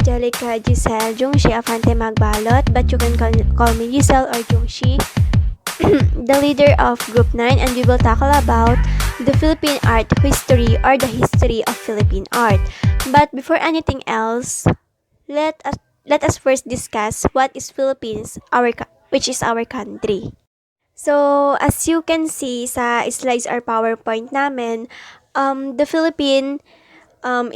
Angelica Giselle Jungshi Afante Magbalot, but you can call me Giselle or Jungshi, the leader of Group 9, and we will tackle about the Philippine art history or the history of Philippine art. But before anything else, let us first discuss what is Philippines, which is our country. So, as you can see sa slides or PowerPoint namin, the Philippine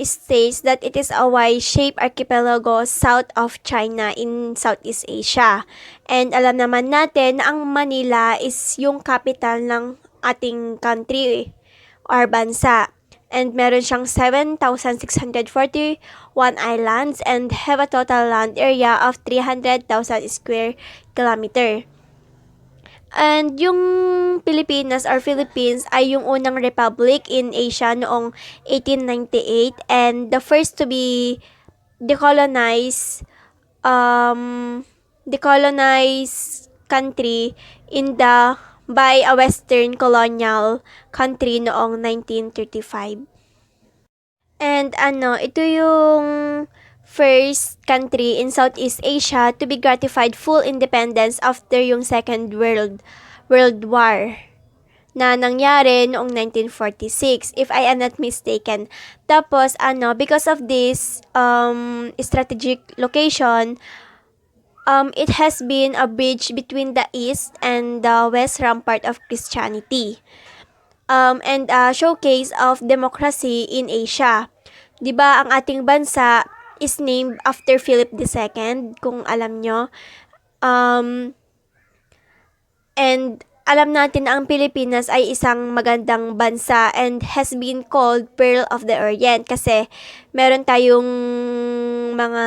states that it is a Y-shaped archipelago south of China in Southeast Asia. And alam naman natin na ang Manila is yung capital ng ating country or bansa. And meron siyang 7,641 islands and have a total land area of 300,000 square kilometer. And yung Pilipinas or Philippines ay yung unang republic in Asia noong 1898 and the first to be decolonized country in the by a western colonial country noong 1935. And ito yung first country in Southeast Asia to be gratified full independence after yung Second World War na nangyari noong 1946, if I am not mistaken. Tapos, because of this strategic location, it has been a bridge between the East and the West rampart of Christianity. And a showcase of democracy in Asia. 'Di ba ang ating bansa is named after Philip II, kung alam nyo. And alam natin na ang Pilipinas ay isang magandang bansa and has been called Pearl of the Orient kasi meron tayong mga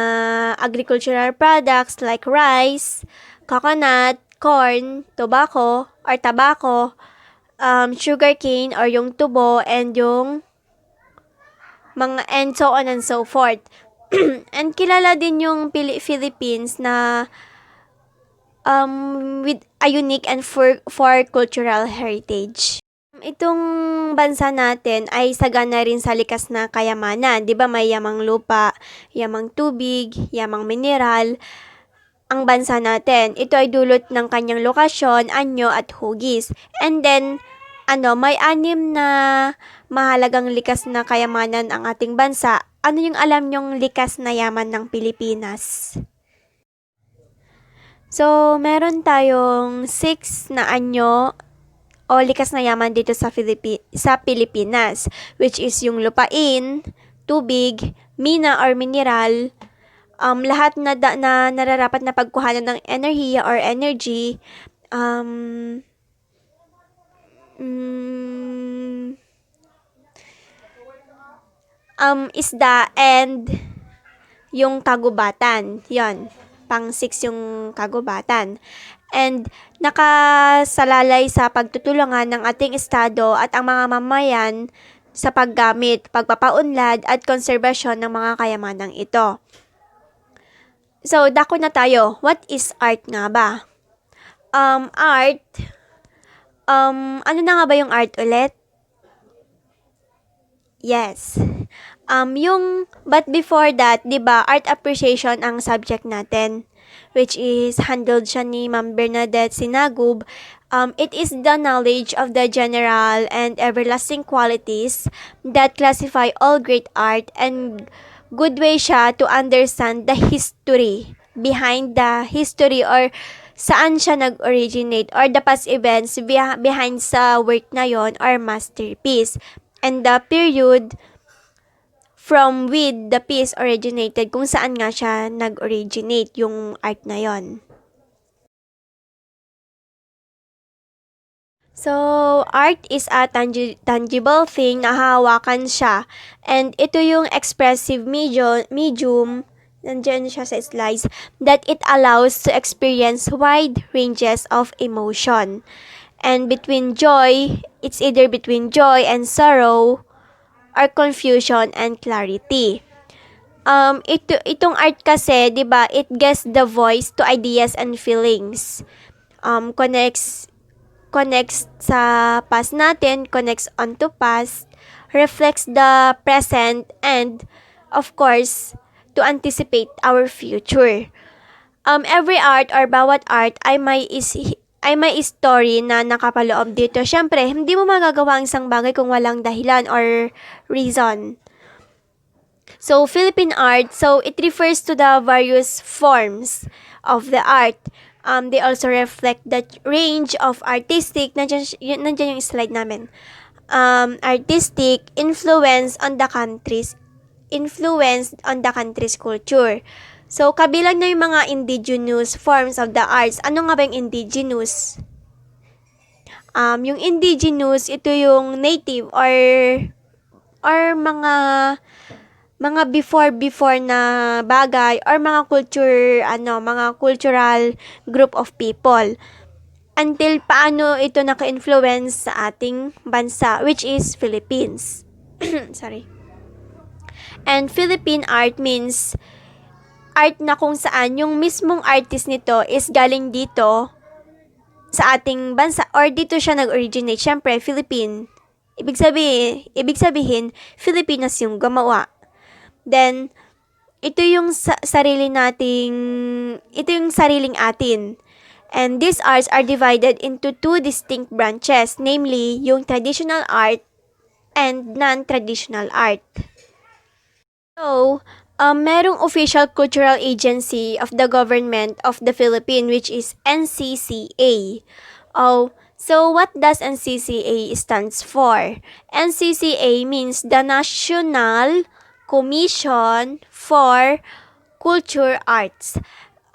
agricultural products like rice, coconut, corn, tobacco, sugarcane or yung tubo, and yung mga and so on and so forth. And kilala din yung Philippines na with a unique and for cultural heritage. Itong bansa natin ay sagana rin sa likas na kayamanan. 'Di ba may yamang lupa, yamang tubig, yamang mineral ang bansa natin. Ito ay dulot ng kanyang lokasyon, anyo at hugis. And then may 6 na mahalagang likas na kayamanan ang ating bansa. Ano yung alam nyong likas na yaman ng Pilipinas? So, meron tayong 6 na anyo o likas na yaman dito sa Pilipinas, which is yung lupain, tubig, mina or mineral, lahat na nararapat na pagkuhanan ng enerhiya or energy, isda, and yung kagubatan. Yon, pang 6 yung kagubatan. And nakasalalay sa pagtutulungan ng ating estado at ang mga mamayan sa paggamit, pagpapaunlad at konserbasyon ng mga kayamanang ito. So, dako na tayo. What is art nga ba? Art, ano na nga ba yung art ulit? Yes. But before that, 'di ba, art appreciation ang subject natin, which is handled siya ni Ma'am Bernadette Sinagub. It is the knowledge of the general and everlasting qualities that classify all great art, and good way siya to understand the history behind the history or saan siya nag-originate or the past events behind sa work na yon or masterpiece, and the period from with the piece originated, kung saan nga siya nag-originate yung art na yon. So, art is a tangible thing na hahawakan siya, and ito yung expressive medium, nandiyan siya sa slides, that it allows to experience wide ranges of emotion. And it's either between joy and sorrow, or confusion and clarity. Itong art kasi, 'di ba, it gives the voice to ideas and feelings. Connects sa past natin, connects onto past, reflects the present, and of course, to anticipate our future. Every art or bawat art ay may story na nakapaloob dito. Siyempre, hindi mo magagawa ang isang bagay kung walang dahilan or reason. So, Philippine art, so it refers to the various forms of the art. They also reflect the range of artistic, nandiyan yung slide namin. Artistic influence on the country's culture. So, kabilang na yung mga indigenous forms of the arts. Ano nga ba yung indigenous? Yung indigenous, ito yung native or mga before na bagay or mga cultural group of people. Until paano ito naka-influence sa ating bansa, which is Philippines. Sorry. And Philippine art means art na kung saan yung mismong artist nito is galing dito sa ating bansa or dito siya nag-originate. Syempre, Philippine. Ibig sabihin, Filipinas yung gumawa. Then, ito yung sariling atin. And these arts are divided into two distinct branches, namely yung traditional art and non-traditional art. So, merong official cultural agency of the government of the Philippines, which is NCCA. So what does NCCA stands for? NCCA means the National Commission for Culture Arts.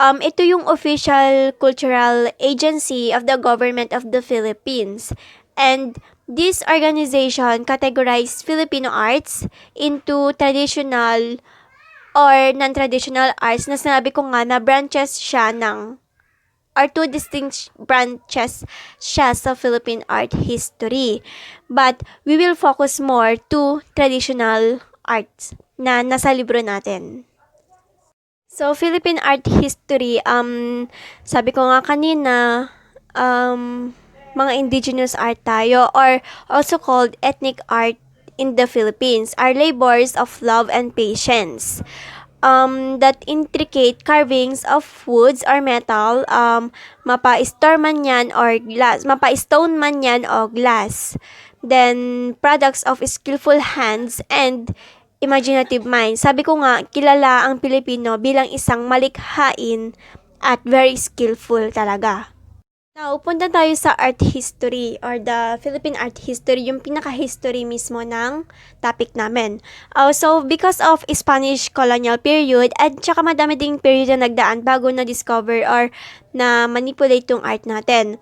Ito yung official cultural agency of the government of the Philippines. And this organization categorized Filipino arts into traditional or non-traditional arts na sinabi ko nga na branches siya or two distinct branches siya sa Philippine art history. But we will focus more to traditional arts na nasa libro natin. So, Philippine art history, sabi ko nga kanina, mga indigenous art tayo or also called ethnic art in the Philippines are labors of love and patience. That intricate carvings of woods or metal, mapa-stone man yan o glass. Then, products of skillful hands and imaginative mind. Sabi ko nga, kilala ang Pilipino bilang isang malikhain at very skillful talaga. Now, punta tayo sa art history or the Philippine art history, yung pinaka-history mismo ng topic namin. So, because of Spanish colonial period at saka madami ding period na nagdaan bago na-discover or na manipulate yung art natin.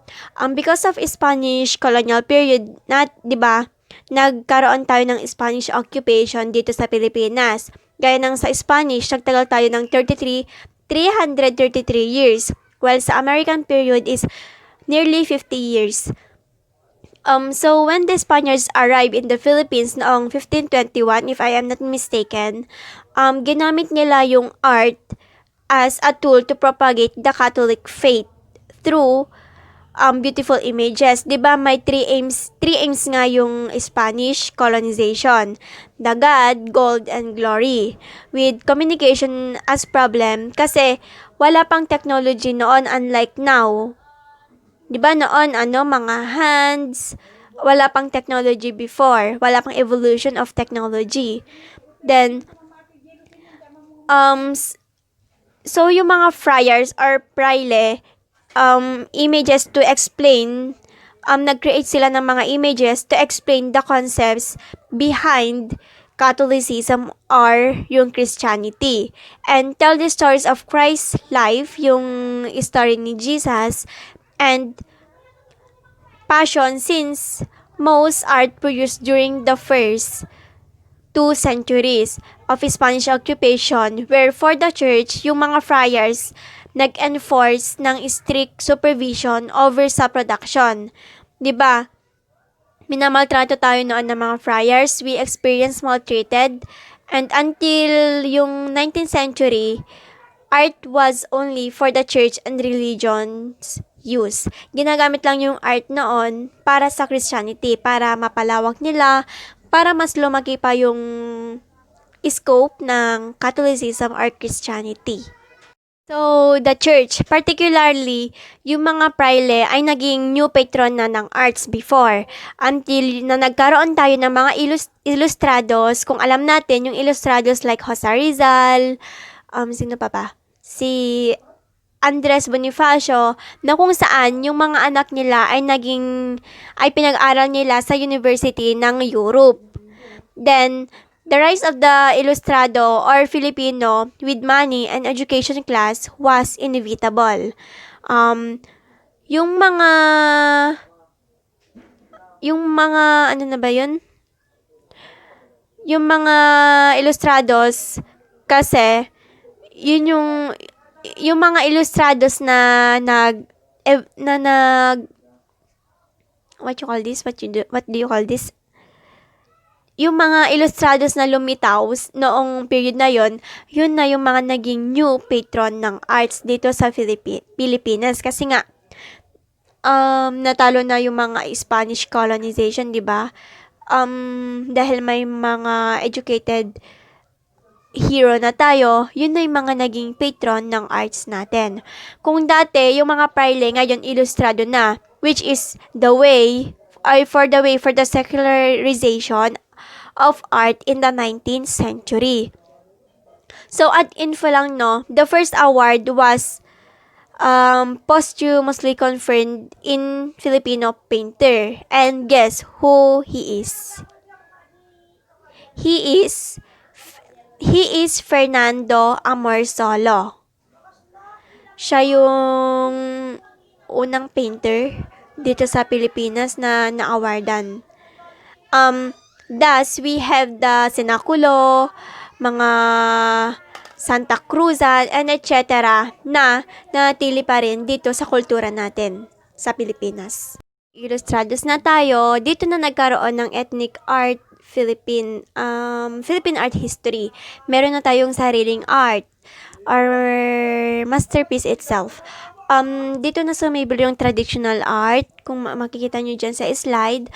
Because of Spanish colonial period, di ba, nagkaroon tayo ng Spanish occupation dito sa Pilipinas. Gaya ng sa Spanish, nagtagal tayo ng 333 years, while sa American period is nearly 50 years. So when the Spaniards arrived in the Philippines noong 1521, if I am not mistaken, ginamit nila yung art as a tool to propagate the Catholic faith through beautiful images. 'Di ba may three aims nga yung Spanish colonization: the God, gold, and glory. With communication as problem kasi wala pang technology noon unlike now. 'Di ba noon mga hands, wala pang technology before, wala pang evolution of technology. Then so yung mga friars or praile, images to explain, nag-create sila ng mga images to explain the concepts behind Catholicism or yung Christianity, and tell the stories of Christ's life, yung story ni Jesus, and passion, since most art produced during the first 2 centuries of Spanish occupation were for the church, yung mga friars nag-enforce ng strict supervision over sa production. 'Di ba? Minamaltrato tayo noon ng mga friars, we experienced maltreated, and until yung 19th century, art was only for the church and religion's use. Ginagamit lang yung art noon para sa Christianity, para mapalawak nila, para mas lumaki pa yung scope ng Catholicism or Christianity. So, the church, particularly yung mga praile ay naging new patron na ng arts before until na nagkaroon tayo ng mga ilustrados. Kung alam natin, yung ilustrados like Jose Rizal, sino pa ba? Si Andres Bonifacio, na kung saan yung mga anak nila ay pinag-aral nila sa university ng Europe. Then, the rise of the Ilustrado or Filipino with money and education class was inevitable. Um, yung mga, ano na ba yun? Yung mga Ilustrados, kasi, yung mga Ilustrados na what you call this? What do you call this? Yung mga ilustrados na lumitaw noong period na yun na yung mga naging new patron ng arts dito sa Pilipinas. Kasi nga, natalo na yung mga Spanish colonization, di ba? Dahil may mga educated hero na tayo, yun na yung mga naging patron ng arts natin. Kung dati, yung mga praile ngayon ilustrado na, which is the way for the secularization of art in the 19th century. So, at info lang, no, the first award was posthumously conferred in Filipino painter. And guess who he is? He is Fernando Amorsolo. Siya yung unang painter dito sa Pilipinas na na-awardan. Thus, we have the Sinaculo, mga Santa Cruzan, and etc. na nanatili pa rin dito sa kultura natin sa Pilipinas. Ilustrados na tayo, dito na nagkaroon ng ethnic art, Philippine art history. Meron na tayong sariling art or masterpiece itself. Dito na sumibol yung traditional art, kung makikita nyo dyan sa slide.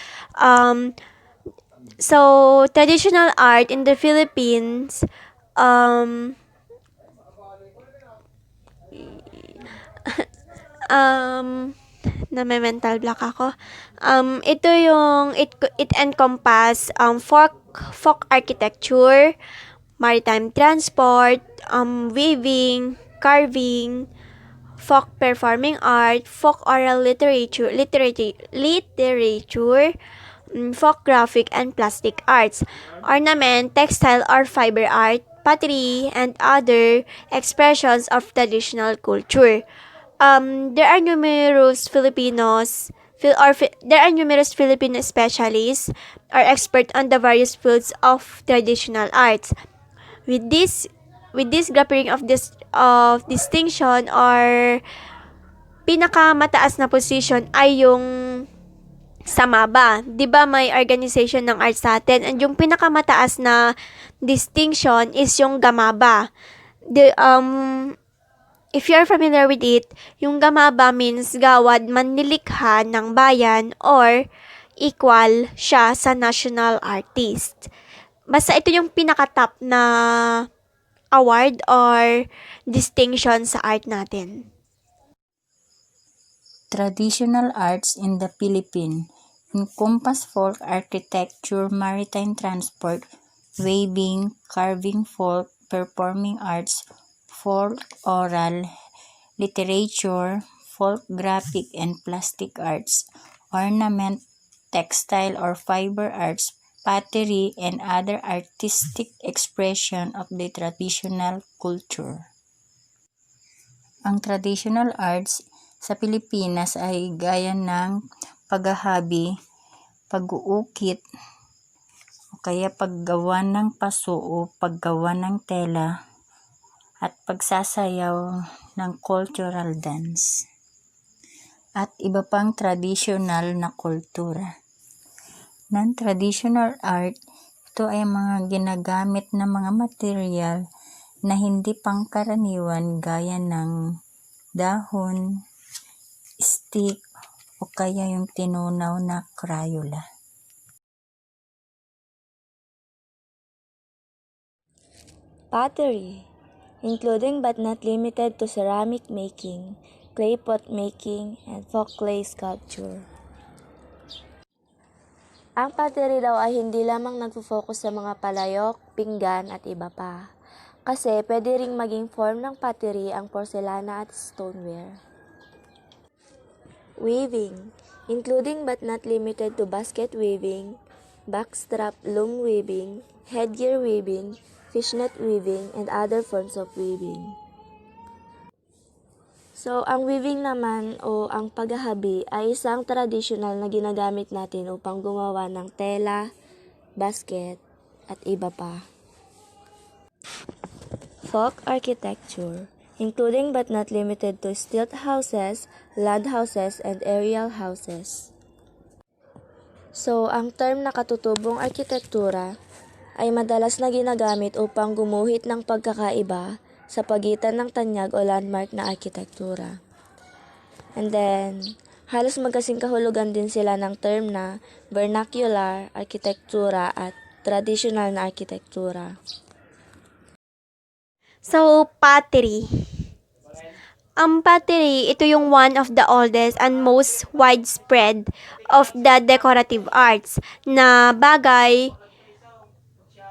So, traditional art in the Philippines, na-mental block ako. It encompass folk architecture, maritime transport, weaving, carving, folk performing art, folk oral literature, folk graphic and plastic arts, ornament, textile or fiber art, pottery, and other expressions of traditional culture. There are numerous Filipino specialists or experts on the various fields of traditional arts. With this grappling of distinction or pinakamataas na position ay yung sa MABA. 'Di ba may organization ng arts sa atin, and yung pinakamataas na distinction is yung GAMABA. If you're familiar with it, yung GAMABA means Gawad Manlilikha ng Bayan or equal siya sa national artist. Basta ito yung pinaka-top na award or distinction sa art natin. Traditional arts in the Philippines encompass folk architecture, maritime transport, weaving, carving, folk performing arts, folk oral literature, folk graphic and plastic arts, ornament, textile or fiber arts, pottery, and other artistic expression of the traditional culture. Ang traditional arts sa Pilipinas ay gaya ng paghahabi, pag-uukit, o kaya paggawa ng paso o paggawa ng tela, at pagsasayaw ng cultural dance, at iba pang traditional na kultura. Non-traditional art, ito ay mga ginagamit na mga material na hindi pangkaraniwan gaya ng dahon, stick, o kaya yung tinunaw na Crayola. Pottery, including but not limited to ceramic making, clay pot making, and folk clay sculpture. Ang pottery daw ay hindi lamang nagfo-focus sa mga palayok, pinggan at iba pa. Kasi pwede ring maging form ng pottery ang porcelana at stoneware. Weaving, including but not limited to basket weaving, backstrap loom weaving, headgear weaving, fishnet weaving, and other forms of weaving. So, ang weaving naman o ang paghahabi ay isang traditional na ginagamit natin upang gumawa ng tela, basket, at iba pa. Folk architecture, including but not limited to stilt houses, log houses, and aerial houses. So, ang term na katutubong arkitektura ay madalas na ginagamit upang gumuhit ng pagkakaiba sa pagitan ng tanyag o landmark na arkitektura. And then, halos magkasing kahulugan din sila ng term na vernacular arkitektura at traditional na arkitektura. So, pottery. Ang pottery, ito yung one of the oldest and most widespread of the decorative arts na bagay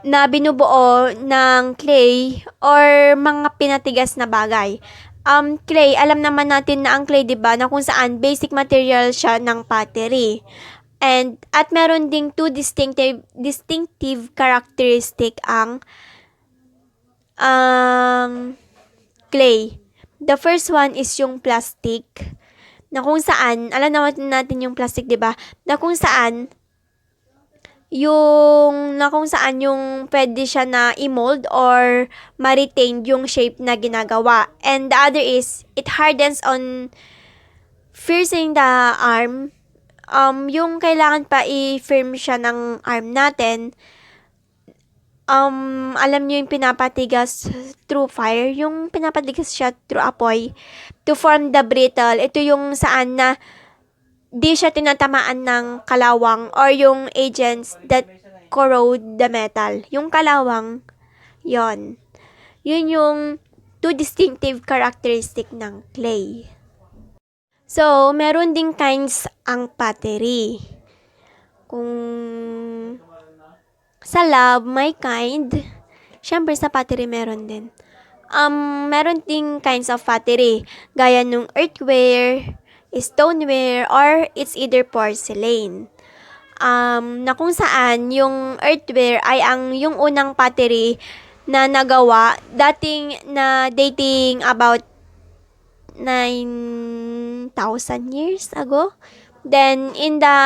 na binubuo ng clay or mga pinatigas na bagay. Clay, alam naman natin na ang clay, 'di ba, na kung saan basic material siya ng pottery. At meron ding two distinctive characteristic ang clay. The first one is yung plastic. Na kung saan, alam naman natin yung plastic, 'di ba? Na kung saan yung pwede siya na i-mold or ma-retain yung shape na ginagawa. And the other is, it hardens on piercing the arm. Yung kailangan pa i-firm siya ng arm natin. Alam nyo yung pinapatigas through fire, yung pinapatigas siya through apoy to form the brittle. Ito yung saan na di siya tinatamaan ng kalawang or yung agents that corrode the metal. Yung kalawang, yon. Yun yung two distinctive characteristic ng clay. So, meron ding kinds ang pottery. Kung sa lab, may kind. Siyempre, sa pottery meron din. Meron ding kinds of pottery. Gaya nung earthenware, stoneware, or it's either porcelain. Na kung saan yung earthenware ay yung unang pottery na nagawa dating about 9,000 years ago. Then in the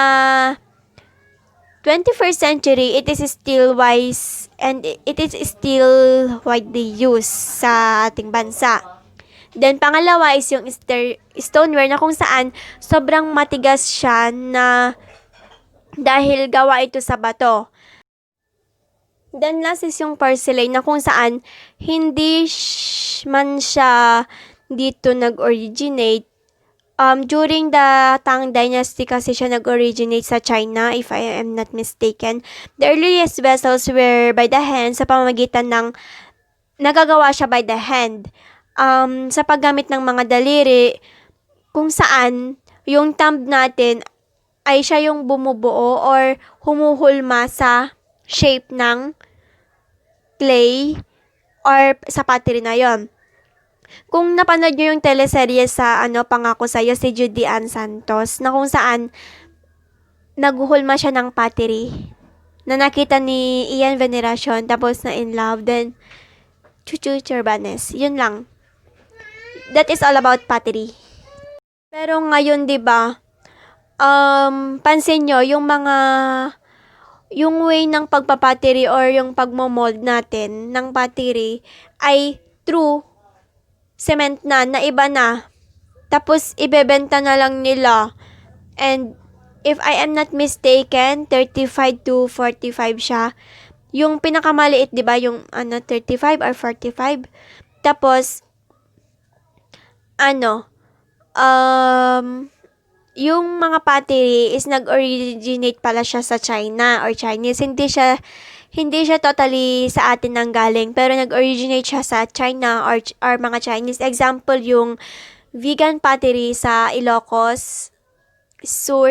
21st century, it is still widely used sa ating bansa. Then, pangalawa is yung stoneware na kung saan sobrang matigas siya na dahil gawa ito sa bato. Then, last is yung porcelain na kung saan hindi man siya dito nag-originate. During the Tang Dynasty kasi siya nag-originate sa China, if I am not mistaken. The earliest vessels were by the hand sa pamamagitan ng nagagawa siya by the hand. Sa paggamit ng mga daliri, kung saan yung thumb natin ay siya yung bumubuo or humuhulma sa shape ng clay or sa pottery na yon. Kung napanood nyo yung teleserye sa Pangako Sa'yo, si Judy Ann Santos, na kung saan naghuhulma siya ng pottery na nakita ni Ian Veneracion, tapos na in love, then Chuchu Cherbanes. Yun lang. That is all about pottery. Pero ngayon, 'di ba? Pansin nyo yung way ng pagpapottery or yung pagmo-mold natin ng pottery ay through cement na iba na. Tapos ibebenta na lang nila. And if I am not mistaken, 35 to 45 siya. Yung pinakamaliit, 'di ba, yung 35 or 45. Tapos yung mga pottery is nag-originate pala siya sa China or Chinese. hindi siya totally sa atin nanggaling, pero nag-originate siya sa China or mga Chinese. Example, yung vegan pottery sa Ilocos Sur,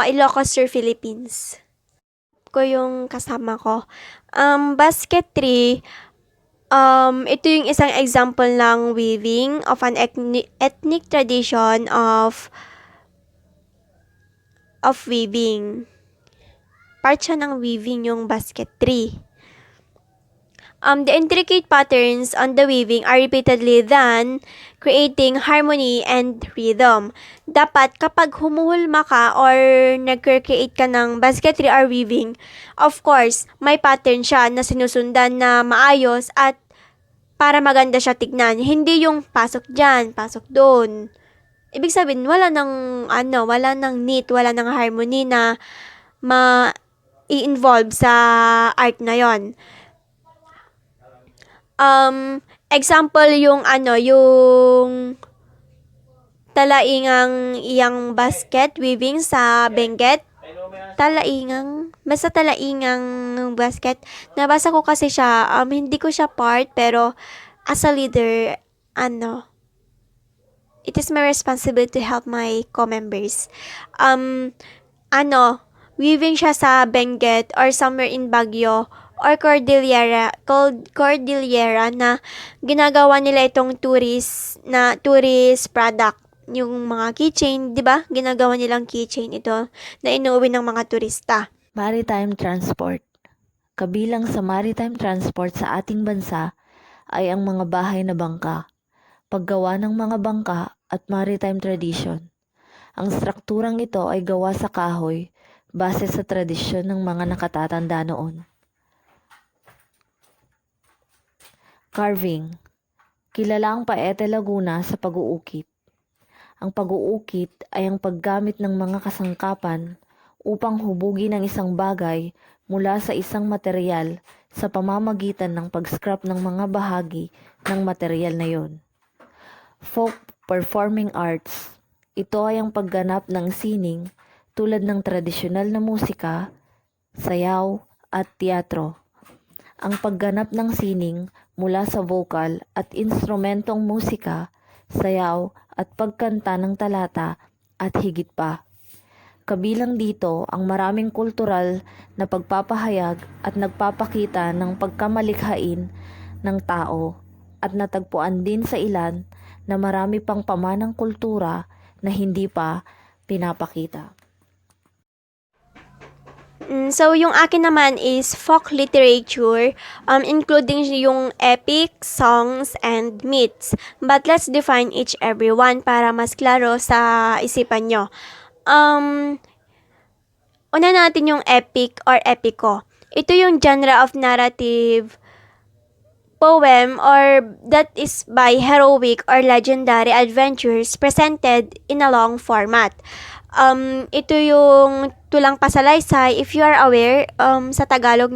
Ilocos Sur, Philippines. Ko yung kasama ko. Basketry, ito yung isang example ng weaving of an ethnic tradition of weaving. Part siya ng weaving yung basketry. The intricate patterns on the weaving are repeatedly done, creating harmony and rhythm. Dapat kapag humuhulma ka or nag-create ka ng basketry or weaving, of course, may pattern siya na sinusundan na maayos at para maganda siya tignan. Hindi yung pasok dyan, pasok doon. Ibig sabihin, wala nang neat, wala nang harmony na i-involve sa art na yon. Example yung yung talaingang iyang basket weaving sa Benguet. Basta talaingang basket. Nabasa ko kasi siya, hindi ko siya part, pero as a leader, it is my responsibility to help my co-members. Weaving siya sa Benguet or somewhere in Baguio or Cordillera na ginagawa nila itong tourist product. Yung mga keychain, di ba? Ginagawa nilang keychain ito na inuwi ng mga turista. Maritime transport. Kabilang sa maritime transport sa ating bansa ay ang mga bahay na bangka, paggawa ng mga bangka at maritime tradition. Ang strukturang ito ay gawa sa kahoy base sa tradisyon ng mga nakatatanda noon. Carving. Kilala ang Paete Laguna sa pag-uukit. Ang pag-uukit ay ang paggamit ng mga kasangkapan upang hubugin ang isang bagay mula sa isang material sa pamamagitan ng pag-scrap ng mga bahagi ng material na yon. Folk performing arts. Ito ay ang pagganap ng sining tulad ng tradisyonal na musika, sayaw at teatro. Ang pagganap ng sining mula sa vocal at instrumentong musika, sayaw at pagkanta ng talata at higit pa. Kabilang dito ang maraming kultural na pagpapahayag at nagpapakita ng pagkamalikhain ng tao at natagpuan din sa ilan na marami pang pamanang kultura na hindi pa pinapakita. So, yung akin naman is folk literature, including yung epic, songs, and myths. But let's define each every one para mas klaro sa isipan nyo. Una natin yung epic or epiko. Ito yung genre of narrative poem or that is by heroic or legendary adventures presented in a long format. Ito yung tulang pasalaysay, if you are aware, sa Tagalog,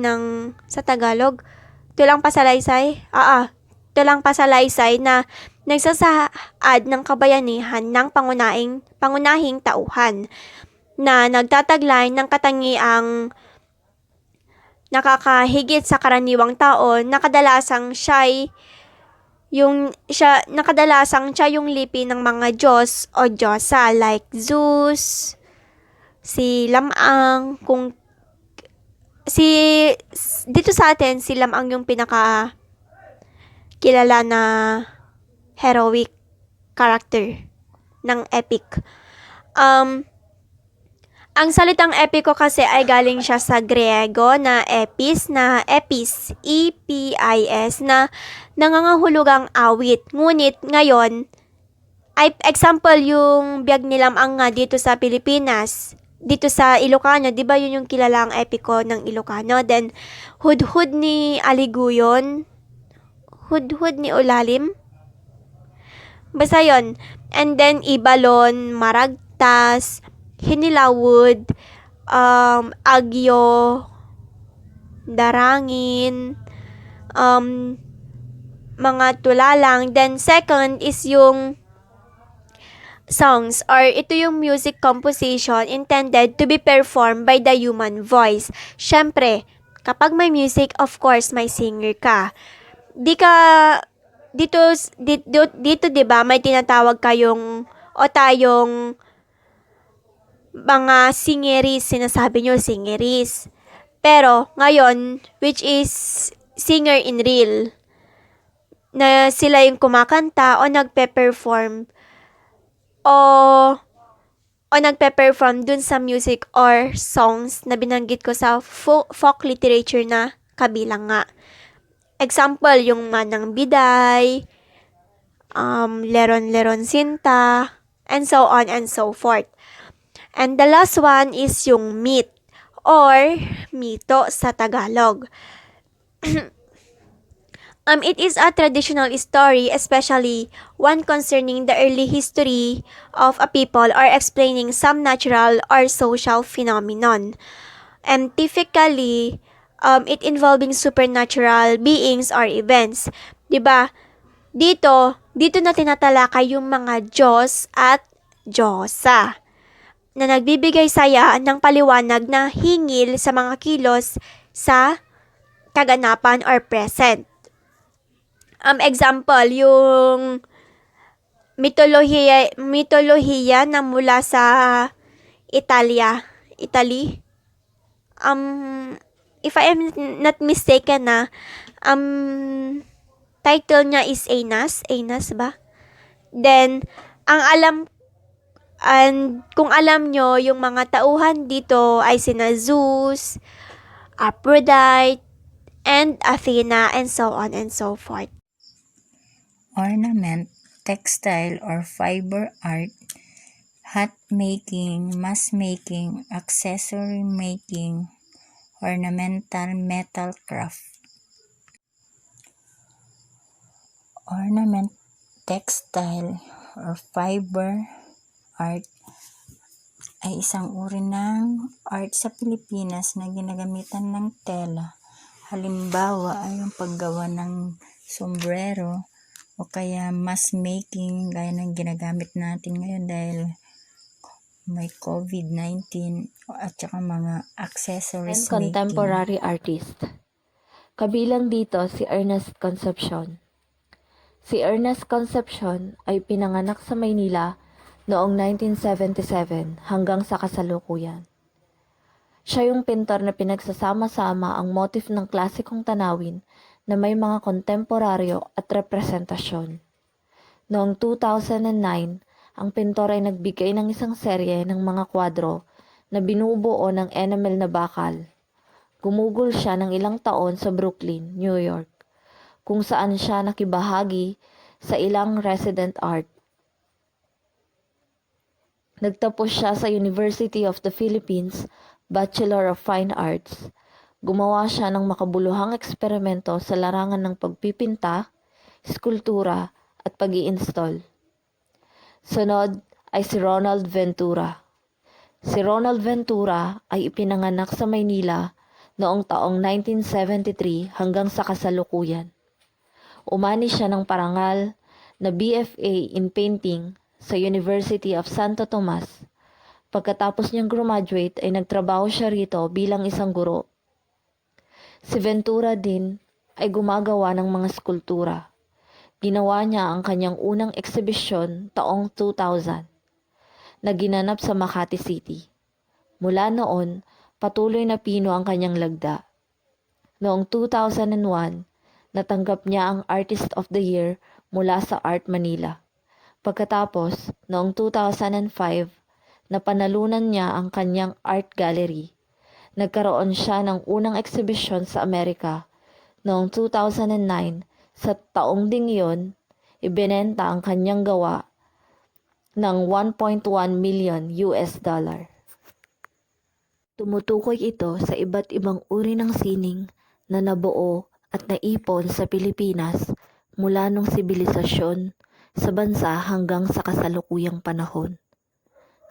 tulang pasalaysay, tulang pasalaysay na nagsasaad ng kabayanihan ng pangunahing tauhan na nagtataglay ng katangiang nakakahigit sa karaniwang tao na kadalasang siya yung lipi ng mga Diyos o Diyosa like Zeus, si Lamang, dito sa atin si Lamang yung pinaka kilala na heroic character ng epic. Ang salitang epiko kasi ay galing siya sa Griego na epis, E-P-I-S, na nangangahulugang awit. Ngunit ngayon, ay example yung biyag ni Lamang nga dito sa Pilipinas, dito sa Ilocano, di ba yun yung kilalang epiko ng Ilocano? Then, hudhud ni Aliguyon, hudhud ni Ulalim, basta yun. And then, Ibalon, Maragtas, Hinilawod, Agyo, Darangin, mga tulalang. Then second is yung songs or ito yung music composition intended to be performed by the human voice. Syempre, kapag may music, of course, may singer ka. Di ka dito 'di ba may tinatawag kayong o tayong mga singeries, sinasabi nyo singeries. Pero ngayon, which is singer in real, na sila yung kumakanta o nagpe-perform o nagpe-perform dun sa music or songs na binanggit ko sa folk literature na kabilang nga. Example, yung Manang Biday, Leron Leron Sinta, and so on and so forth. And the last one is yung myth or mito sa Tagalog. It is a traditional story, especially one concerning the early history of a people or explaining some natural or social phenomenon. And typically, it involving supernatural beings or events. 'Di ba? Dito na tinatalakay yung mga Diyos at Diyosa na nagbibigay saya ng paliwanag na hingil sa mga kilos sa kaganapan or present. Example, yung mitolohiya na mula sa Italy. If I am not mistaken na, title niya is Aeneas ba? Then, kung alam nyo, yung mga tauhan dito ay sina Zeus, Aphrodite, and Athena, and so on and so forth. Ornament, textile or fiber art, hat making, mask making, accessory making, ornamental metal craft. Ornament, textile or fiber art ay isang uri ng art sa Pilipinas na ginagamitan ng tela. Halimbawa ay yung paggawa ng sombrero o kaya mask making gaya ng ginagamit natin ngayon dahil may COVID-19 at saka mga accessories And contemporary artist. Kabilang dito si Ernest Concepcion. Si Ernest Concepcion ay pinanganak sa Maynila noong 1977 hanggang sa kasalukuyan. Siya yung pintor na pinagsasama-sama ang motif ng klasikong tanawin na may mga kontemporaryo at representasyon. Noong 2009, ang pintor ay nagbigay ng isang serye ng mga kwadro na binubuo ng enamel na bakal. Gumugol siya ng ilang taon sa Brooklyn, New York, kung saan siya nakibahagi sa ilang resident art. Nagtapos siya sa University of the Philippines, Bachelor of Fine Arts. Gumawa siya ng makabuluhang eksperimento sa larangan ng pagpipinta, skulptura at pag-i-install. Sunod ay si Ronald Ventura. Si Ronald Ventura ay ipinanganak sa Maynila noong taong 1973 hanggang sa kasalukuyan. Umani siya ng parangal na BFA in Painting sa University of Santo Tomas. Pagkatapos niyang graduate ay nagtrabaho siya rito bilang isang guro. Si Ventura din ay gumagawa ng mga skulptura. Ginawa niya ang kanyang unang eksibisyon taong 2000 na ginanap sa Makati City. Mula noon, patuloy na pino ang kanyang lagda. Noong 2001, natanggap niya ang Artist of the Year mula sa Art Manila. Pagkatapos, noong 2005, napanalunan niya ang kanyang art gallery. Nagkaroon siya ng unang eksibisyon sa Amerika. Noong 2009, sa taong ding iyon, ibinenta ang kanyang gawa ng $1.1 million. Tumutukoy ito sa iba't ibang uri ng sining na nabuo at naipon sa Pilipinas mula nung sibilisasyon sa bansa hanggang sa kasalukuyang panahon.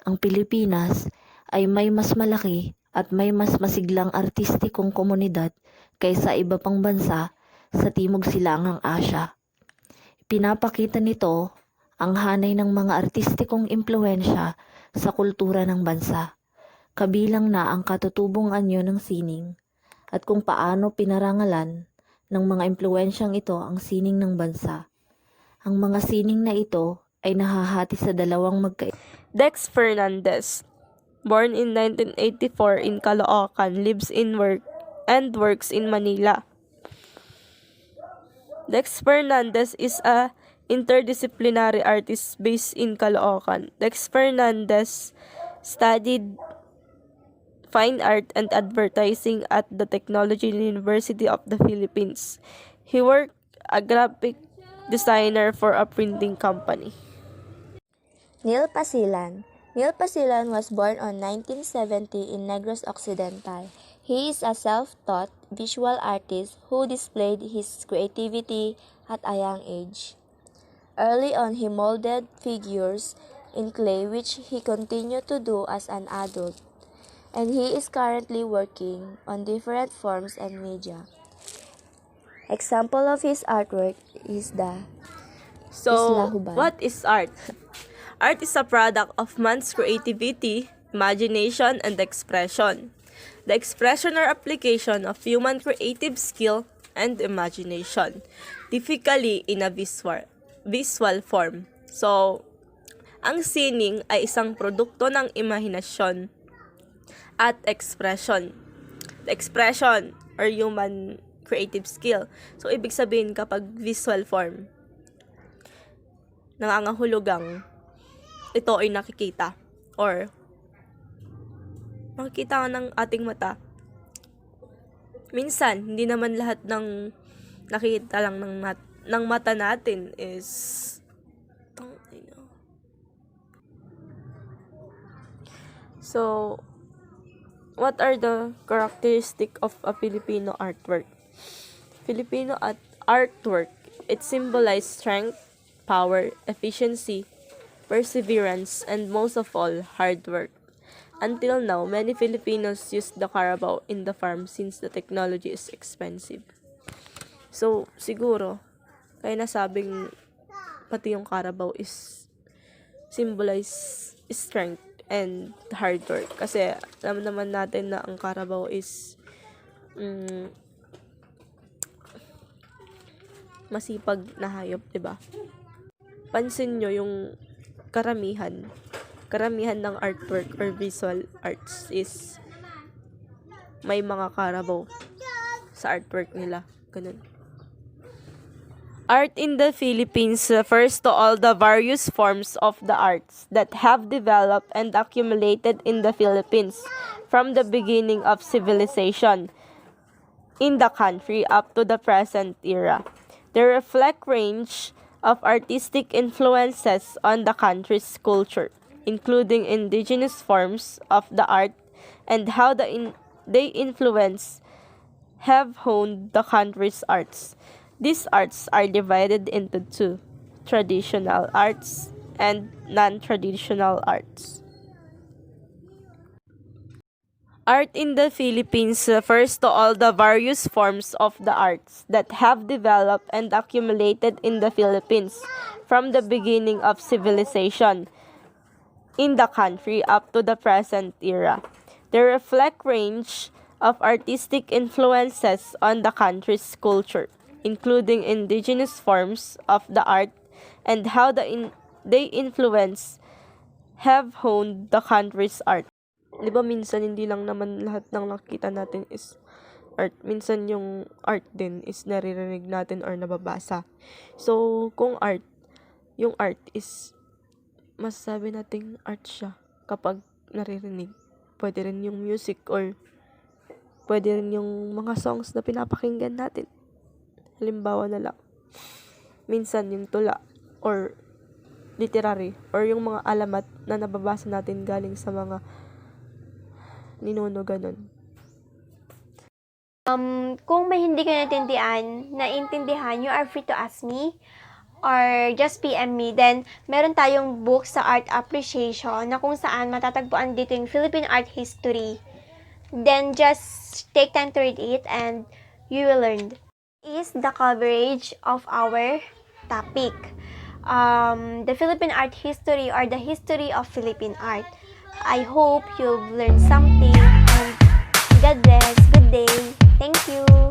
Ang Pilipinas ay may mas malaki at may mas masiglang artistikong komunidad kaysa iba pang bansa sa Timog Silangang Asya. Pinapakita nito ang hanay ng mga artistikong impluensya sa kultura ng bansa, kabilang na ang katutubong anyo ng sining at kung paano pinarangalan ng mga impluensyang ito ang sining ng bansa. Ang mga sining na ito ay nahahati sa dalawang Dex Fernandez, born in 1984 in Caloocan, lives in and works in Manila. Dex Fernandez is a interdisciplinary artist based in Caloocan. Dex Fernandez studied fine art and advertising at the Technology University of the Philippines. He worked a graphic designer for a printing company. Neil Pasilan. Neil Pasilan was born on 1970 in Negros Occidental. He is a self-taught visual artist who displayed his creativity at a young age. Early on, he molded figures in clay, which he continued to do as an adult, and he is currently working on different forms and media. Example of his artwork is the So, Isla Hubad. what is art? Art is a product of man's creativity, imagination, and expression. The expression or application of human creative skill and imagination, typically in a visual form. So, ang sining ay isang produkto ng imahinasyon at expression. The expression or human creative skill. So, ibig sabihin kapag visual form, nangangahulugang ito ay nakikita or makikita ng ating mata. Minsan, hindi naman lahat ng nakikita lang ng mata natin is So, what are the characteristics of a Filipino artwork? Filipino artwork, it symbolizes strength, power, efficiency, perseverance, and most of all, hard work. Until now, many Filipinos use the carabao in the farm since the technology is expensive. So, siguro, kaya nasabing pati yung carabao is symbolize strength and hard work. Kasi, alam naman natin na ang carabao is masipag na hayop, diba? Pansin nyo yung karamihan ng artwork or visual arts is may mga carabao sa artwork nila. Ganun. Art in the Philippines refers to all the various forms of the arts that have developed and accumulated in the Philippines from the beginning of civilization in the country up to the present era. They reflect range of artistic influences on the country's culture, including indigenous forms of the art and how they influence have honed the country's arts. These arts are divided into two, traditional arts and non-traditional arts. Art in the Philippines refers to all the various forms of the arts that have developed and accumulated in the Philippines from the beginning of civilization in the country up to the present era. They reflect range of artistic influences on the country's culture, including indigenous forms of the art and how they influence have honed the country's art. Di ba minsan hindi lang naman lahat ng nakikita natin is art. Minsan yung art din is naririnig natin or nababasa. So, kung yung art is masasabi nating art siya kapag naririnig. Pwede rin yung music or pwede rin yung mga songs na pinapakinggan natin. Halimbawa na lang. Minsan yung tula or literary or yung mga alamat na nababasa natin galing sa mga ninuno, ganun. Kung may hindi ka naintindihan, you are free to ask me or just PM me. Then, meron tayong book sa art appreciation na kung saan matatagpuan dito yung Philippine art history. Then, just take time to read it and you will learn. Is the coverage of our topic. the Philippine art history or the history of Philippine art. I hope you've learned something, and God bless. Good day. Thank you.